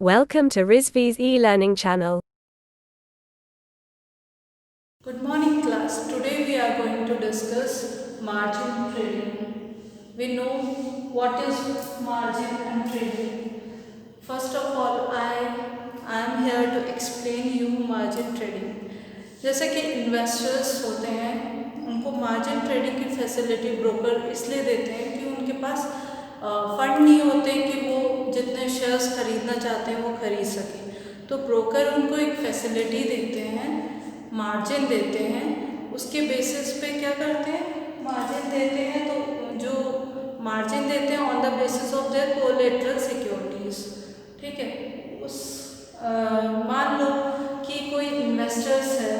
Welcome to Rizvi's e-learning channel. Good morning class. Today we are going to discuss margin trading. We know what is margin and trading. First of all, I am here to explain you margin trading. जैसे कि investors होते हैं, उनको margin trading की facility broker इसलिए देते हैं कि उनके पास फंड नहीं होते कि वो जितने शेयर्स खरीदना चाहते हैं वो खरीद सकें। तो ब्रोकर उनको एक फैसिलिटी देते हैं, मार्जिन देते हैं। उसके बेसिस पे क्या करते हैं, मार्जिन देते हैं। तो जो मार्जिन देते हैं on the basis of their collateral securities, ठीक है। उस मान लो कि कोई इन्वेस्टर्स है,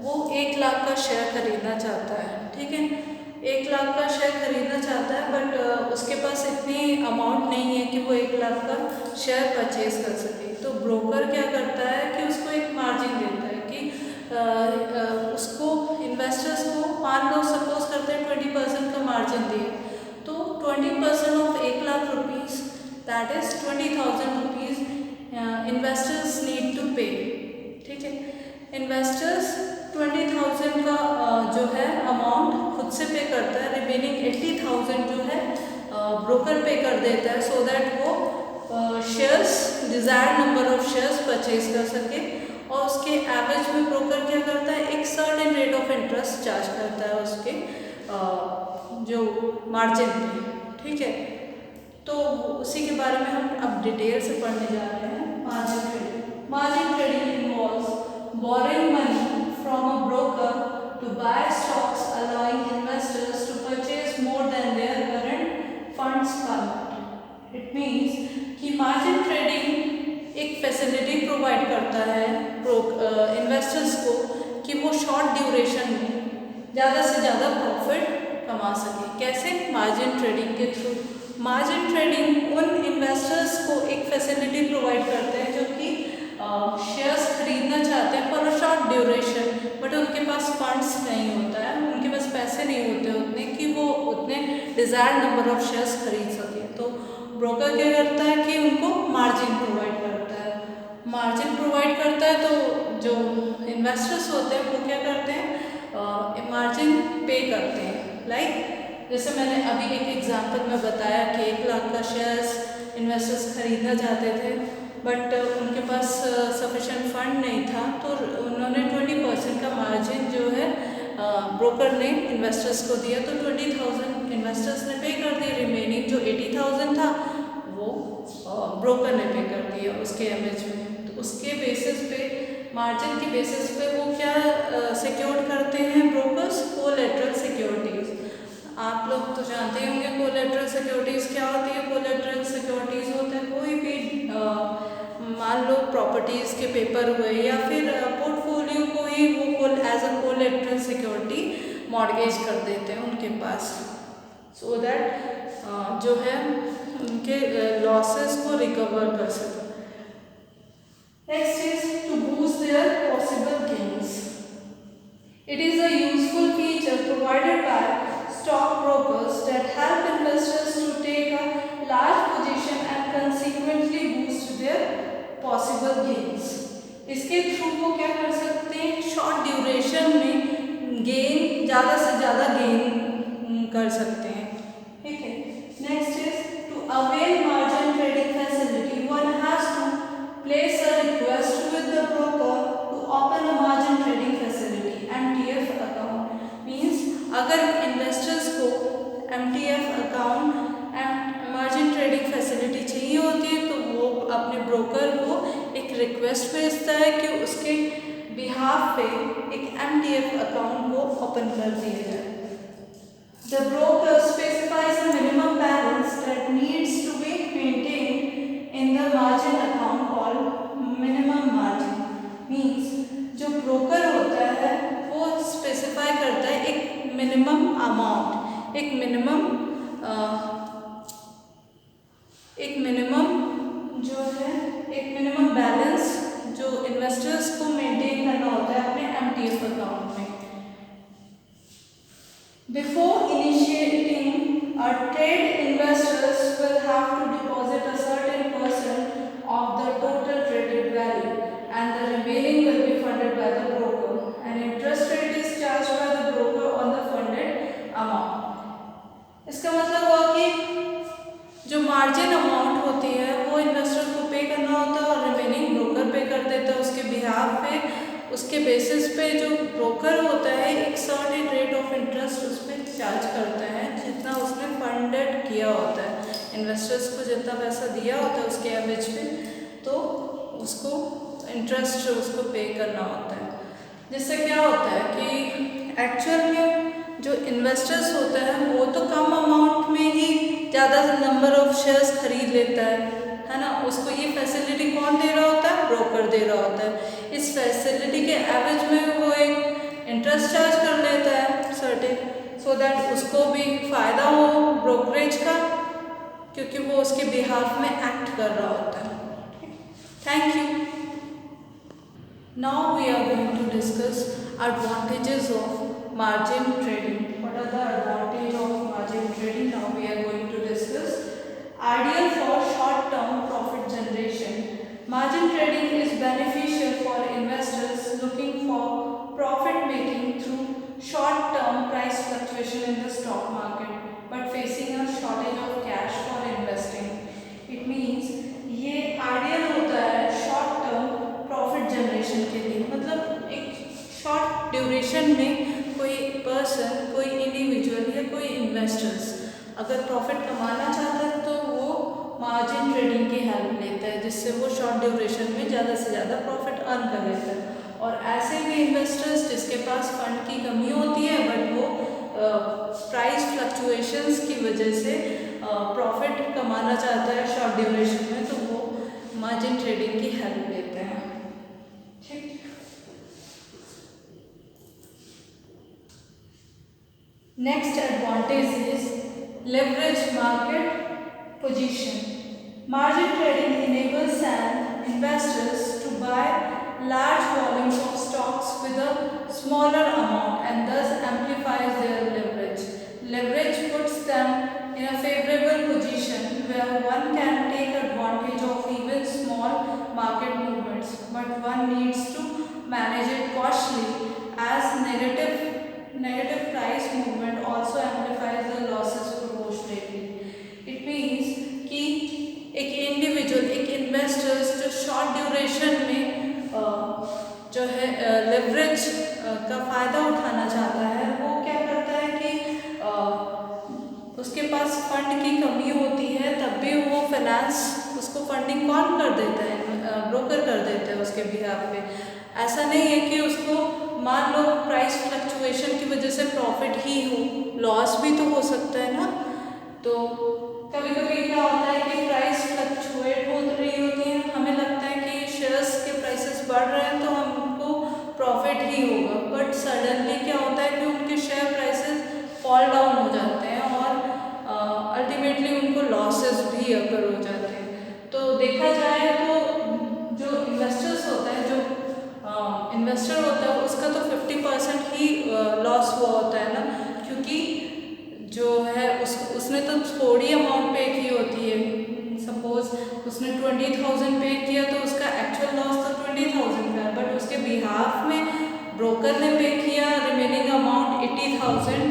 वो 1 लाख का शेयर खरीदना चाहता है, ठीक है। 1 लाख का शेयर खरीदना चाहता है, बट उसके पास इतनी अमाउंट नहीं है कि वो 1 लाख का शेयर परचेज कर सके। तो ब्रोकर क्या करता है कि उसको एक मार्जिन देता है कि उसको इन्वेस्टर्स को मान लो सपोज करते हैं 20% का मार्जिन दिए, तो 20% of 1 lakh rupees, that is 20,000 rupees investors need to pay, ठीक है। इन्वेस्टर्स 20,000 का जो है अमाउंट खुद से पे करता है, रिमेनिंग 80,000 जो है ब्रोकर पे कर देता है, सो दैट वो shares desired number of shares purchase कर सके। और उसके एवरेज में ब्रोकर क्या करता है, एक certain rate of interest charge करता है उसके जो मार्जिन पे, ठीक है। तो उसी के बारे में हम अब डिटेल से पढ़ने जा रहे हैं। Margin trading. Margin trading involves borrowing money from a broker to buy stocks, allowing investors to purchase more than their current funds permit. It means कि मार्जिन ट्रेडिंग एक फैसिलिटी प्रोवाइड करता है इन्वेस्टर्स को कि वो शॉर्ट ड्यूरेशन में ज़्यादा से ज़्यादा प्रॉफिट कमा सके। कैसे? मार्जिन ट्रेडिंग के थ्रू। मार्जिन ट्रेडिंग उन इन्वेस्टर्स को एक फैसिलिटी प्रोवाइड करते हैं जो कि शेयर्स खरीदना चाहते हैं for a short duration, but उनके पास फंड्स नहीं होता है, उनके पास पैसे नहीं होते उतने कि वो उतने डिज़ायर्ड नंबर ऑफ शेयर्स खरीद सके। तो ब्रोकर क्या करता है कि उनको मार्जिन प्रोवाइड करता है। मार्जिन प्रोवाइड करता है तो जो इन्वेस्टर्स होते हैं वो क्या करते हैं, मार्जिन पे करते हैं। लाइक जैसे मैंने अभी एक एग्जांपल में बताया कि 1 लाख का शेयर्स इन्वेस्टर्स खरीदना चाहते थे, बट उनके पास सफिशेंट फंड नहीं था, तो उन्होंने 20% का मार्जिन जो है ब्रोकर ने इन्वेस्टर्स को दिया। तो 20,000 इन्वेस्टर्स ने पे कर दिए, रिमेनिंग जो 80,000 था वो ब्रोकर ने पे कर दिया उसके एवरेज में। तो उसके बेसिस पे, मार्जिन के बेसिस पे वो क्या सिक्योर करते हैं ब्रोकर्स, कोलेटरल सिक्योरिटीज़। आप लोग तो जानते ही होंगे कोलेटरल सिक्योरिटीज़ क्या होती है। कोलेटरल सिक्योरिटीज़ होते हैं कोई भी मान लो प्रॉपर्टीज़ के पेपर हुए या फिर पोर्टफोलियो को ही वो as a collateral security mortgage कर देते हैं उनके पास, सो दैट जो है उनके लॉसेस को रिकवर कर सकें। Next is to boost their possible gains. It is a useful feature provided by stockbrokers that help investors to take a large position and consequently boost their possible gains. इसके through वो क्या कर सकते हैं, short duration में gain, ज़्यादा से ज़्यादा गेन कर सकते हैं, ठीक है। Next is to avail margin trading facility, one has to place a request with the broker to open a margin trading facility MTF account। means अगर इन्वेस्टर्स को MTF account and margin trading facility चाहिए होती है तो वो अपने broker को एक रिक्वेस्ट भेजता है कि उसके बिहाफ पे एक MTF अकाउंट को ओपन कर दिया जाए। The broker specifies a minimum balance that needs to be maintained in the margin account called minimum margin। means जो ब्रोकर होता है वो स्पेसिफाई करता है एक मिनिमम अमाउंट, एक मिनिमम जो है एक मिनिमम बैलेंस जो इन्वेस्टर्स को मेंटेन करना होता है अपने MTF अकाउंट में। Before initiating a trade, investors will have to deposit a certain percent of the total behalf पे उसके बेसिस पे जो ब्रोकर होता है एक सर्टेन रेट ऑफ इंटरेस्ट उस पर चार्ज करता है, जितना उसने फंडेड किया होता है, इन्वेस्टर्स को जितना पैसा दिया होता है उसके एवरेज पे, तो उसको इंटरेस्ट उसको पे करना होता है। जिससे क्या होता है कि एक्चुअल में जो इन्वेस्टर्स होता है वो तो कम अमाउंट में ही ज़्यादा नंबर ऑफ शेयर्स खरीद लेता है ना। उसको ये फैसिलिटी कौन दे रहा होता है? ब्रोकर दे रहा होता है। इस फैसिलिटी के एवरेज में वो एक इंटरेस्ट चार्ज कर लेता है सर्टेन, सो दैट उसको भी फ़ायदा हो ब्रोकरेज का, क्योंकि वो उसके बिहाफ में एक्ट कर रहा होता है। Thank you. Now we are going to discuss advantages of margin trading. What are the advantages of margin trading? Now we are going to discuss. Ideal for short-term profit generation. Margin trading is beneficial for investors looking for profit making through short-term price fluctuation in the stock market, but facing a shortage of cash for investing. It means ये ideal होता है short term profit generation के लिए, मतलब एक short duration में कोई person, कोई इंडिविजुअल या कोई इन्वेस्टर्स अगर प्रॉफिट कमाना चाहता है तो वो मार्जिन ट्रेडिंग की हेल्प लेता है, जिससे वो शॉर्ट ड्यूरेशन में ज़्यादा से ज़्यादा प्रॉफिट अर्न कर लेता है। और ऐसे भी इन्वेस्टर्स जिसके पास फंड की कमी होती है बट वो प्राइस फ्लक्चुएशंस की वजह से प्रॉफिट कमाना चाहता है शॉर्ट ड्यूरेशन में, तो वो मार्जिन ट्रेडिंग की हेल्प लेते हैं। ठीक। Next advantage is leverage market position. Margin trading enables an investors to buy large volumes of stocks with a smaller amount and thus amplifies their leverage. Leverage puts them in a favorable position where one can take advantage of even small market movements, but one needs to manage it cautiously as negative price movement also amplifies the losses proportionately. It means कि एक individual, एक investors जो short duration में जो है leverage का फ़ायदा उठाना चाहता है, वो क्या करता है कि उसके पास फंड की कमी होती है तब भी वो फाइनेंस उसको फंडिंग कौन कर देता है? ब्रोकर कर देता है उसके बिहाफ पे। ऐसा नहीं है कि उसको मान लो प्राइस फ्लक्चुएशन की वजह से प्रॉफिट ही हो, लॉस भी तो हो सकता है ना। तो कभी कभी क्या होता है कि प्राइस फ्लक्चुएट हो रही होती है, हमें लगता है कि शेयर्स के प्राइसेस बढ़ रहे हैं तो हमको प्रॉफिट ही होगा, बट सडनली क्या होता है कि उनके शेयर प्राइसेस फॉल डाउन हो जाते हैं और अल्टीमेटली उनको लॉसेस भी अगर हो जाते हैं। तो देखा जाए तो जो इन्वेस्टर्स होता है, जो इन्वेस्टर होता है उसका तो 50% ही लॉस हुआ होता है ना, क्योंकि जो है उसने तो थोड़ी अमाउंट पे की होती है। सपोज उसने 20,000 पे किया तो उसका एक्चुअल लॉस तो 20,000 का है, बट उसके बिहाफ में ब्रोकर ने पे किया रिमेनिंग अमाउंट 80,000,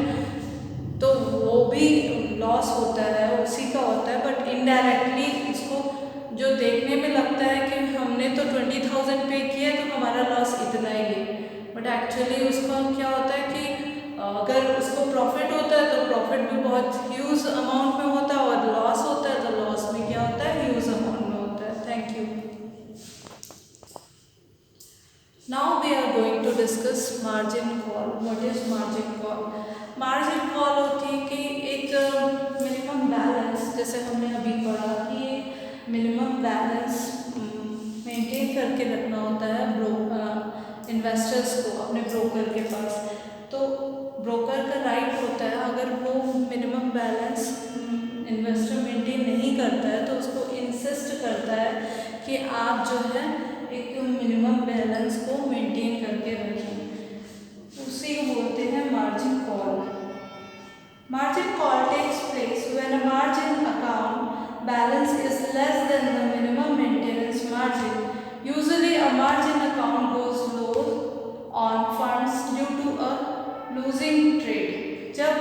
तो वो भी लॉस होता है, उसी का होता है। बट इनडायरेक्टली इसको जो देखने में लगता है कि हमने तो 20,000 पे किया तो हमारा लॉस इतना ही है, बट एक्चुअली उसका क्या होता है कि अगर उसको प्रॉफिट होता है तो प्रॉफिट भी बहुत ह्यूज अमाउंट में होता है, और लॉस होता है तो लॉस में क्या होता है? ह्यूज अमाउंट में होता है। Thank you. Now we are going to discuss margin call. What is margin call? Margin call होती है कि एक मिनिमम बैलेंस, जैसे हमने अभी पढ़ा कि मिनिमम बैलेंस मेंटेन करके रखना होता है इन्वेस्टर्स को अपने ब्रोकर के पास। तो ब्रोकर का राइट होता है, अगर वो मिनिमम बैलेंस इन्वेस्टर मेंटेन नहीं करता है तो उसको इंसिस्ट करता है कि आप जो है एक मिनिमम बैलेंस को मेंटेन करके रखें। उसी को बोलते हैं margin call. Margin call takes place when a margin account balance is less than the minimum maintenance margin. Usually a margin account goes low on funds due to a losing trade. जब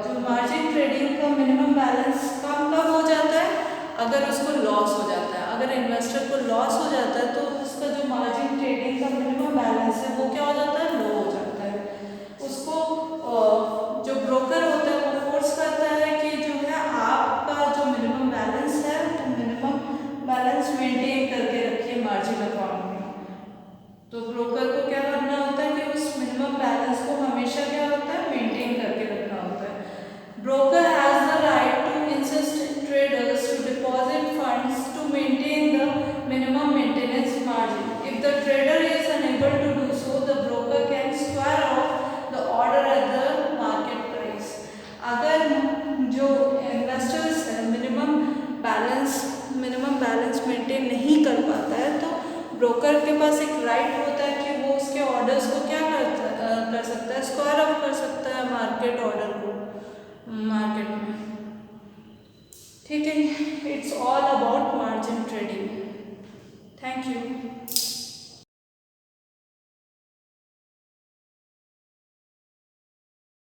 जो margin trading का minimum balance कम कब हो जाता है? अगर उसको लॉस हो जाता है. अगर इन्वेस्टर को लॉस हो जाता है तो उसका जो मार्जिन ट्रेडिंग ब्रोकर के पास एक राइट होता है कि वो उसके ऑर्डर्स को क्या कर सकता है, स्क्वायर ऑफ कर सकता है मार्केट ऑर्डर को मार्केट में। ठीक है, it's all about margin trading. Thank you.